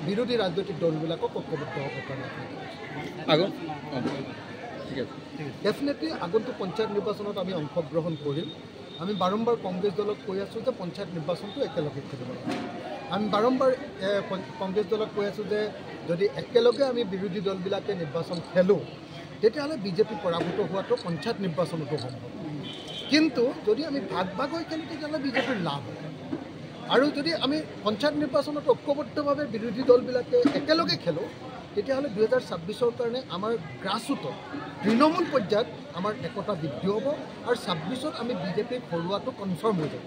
বিৰোধী ৰাজনৈতিক দলবিলাকক ঐক্যবদ্ধ হ'বৰ কাৰণে ডেফিনেটলি আগন্তুক পঞ্চায়ত নিৰ্বাচনত আমি অংশগ্ৰহণ কৰিম। আমি বাৰম্বাৰ কংগ্ৰেছ দলক কৈ আছোঁ যে পঞ্চায়ত নিৰ্বাচনটো একেলগে খেলিব লাগে। আমি বাৰম্বাৰ কংগ্ৰেছ দলক কৈ আছোঁ যে যদি একেলগে আমি বিৰোধী দলবিলাকে নিৰ্বাচন খেলোঁ তেতিয়াহ'লে বিজেপি পৰাভূত হোৱাটো পঞ্চায়ত নিৰ্বাচনতো সম্ভৱ। কিন্তু যদি আমি ভাগ ভাগ হৈ খেলোঁ তেতিয়াহ'লে বিজেপিৰ লাভ হয়। আৰু যদি আমি পঞ্চায়ত নিৰ্বাচনত ঐক্যবদ্ধভাৱে বিৰোধী দলবিলাকে একেলগে খেলোঁ তেতিয়াহ'লে 2026 কাৰণে আমাৰ গ্ৰাছৰুটত তৃণমূল পৰ্যায়ত আমাৰ একতা বৃদ্ধি হ'ব আৰু 26ত আমি বিজেপিক হৰুৱাটো কনফাৰ্ম হৈ যাব।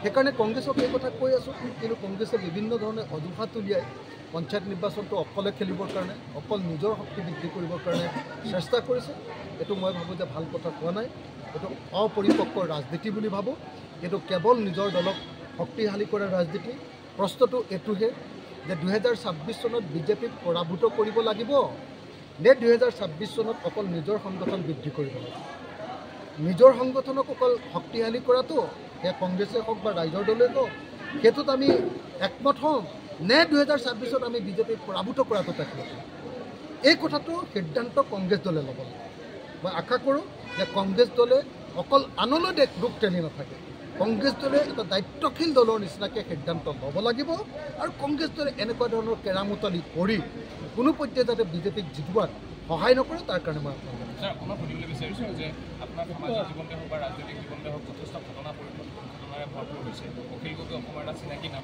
সেইকাৰণে কংগ্ৰেছক এই কথা কৈ আছোঁ, কিন্তু কংগ্ৰেছে বিভিন্ন ধৰণে অজুহাত উলিয়াই পঞ্চায়ত নিৰ্বাচনটো অকলে খেলিবৰ কাৰণে, অকল নিজৰ শক্তি বৃদ্ধি কৰিবৰ কাৰণে চেষ্টা কৰিছে। এইটো মই ভাবোঁ যে ভাল কথা কোৱা নাই, এইটো অপৰিপক্ক ৰাজনীতি বুলি ভাবোঁ। এইটো কেৱল নিজৰ দলক শক্তিশালী কৰা ৰাজনীতি। প্ৰশ্নটো এইটোহে যে 2026 চনত বিজেপিক পৰাভূত কৰিব লাগিব নে 2026 চনত অকল নিজৰ সংগঠন বৃদ্ধি কৰিব লাগিব। নিজৰ সংগঠনক অকল শক্তিশালী কৰাটো সেয়া কংগ্ৰেছে হওক বা ৰাইজৰ দলেই হওক সেইটোত আমি একমত হ'ম নে 2026ত আমি বিজেপিক পৰাভূত কৰাটো একমত হ'ম। এই কথাটো সিদ্ধান্ত কংগ্ৰেছ দলে ল'ব লাগে। মই আশা কৰোঁ যে কংগ্ৰেছ দলে অকল আনলৈ দুখ ঠেলি নাথাকে, কংগ্ৰেছ দলে এটা দায়িত্বশীল দলৰ নিচিনাকৈ সিদ্ধান্ত ল'ব লাগিব আৰু কংগ্ৰেছ দলে এনেকুৱা ধৰণৰ কেৰামতলি কৰি কোনো পৰ্যায়ে যাতে বিজেপিক জিতোৱাত সহায় নকৰে তাৰ কাৰণে মই আপোনাক সুধিবলৈ বিচাৰিছোঁ যে আপোনাৰ সামাজিক জীৱনতে হওক বা ৰাজনৈতিক জীৱনতে হওক যথেষ্ট ঘটনাৰে ভৰপূৰ হৈছে। অখিল গগৈ অসমৰ এটা চিনাকি নাম।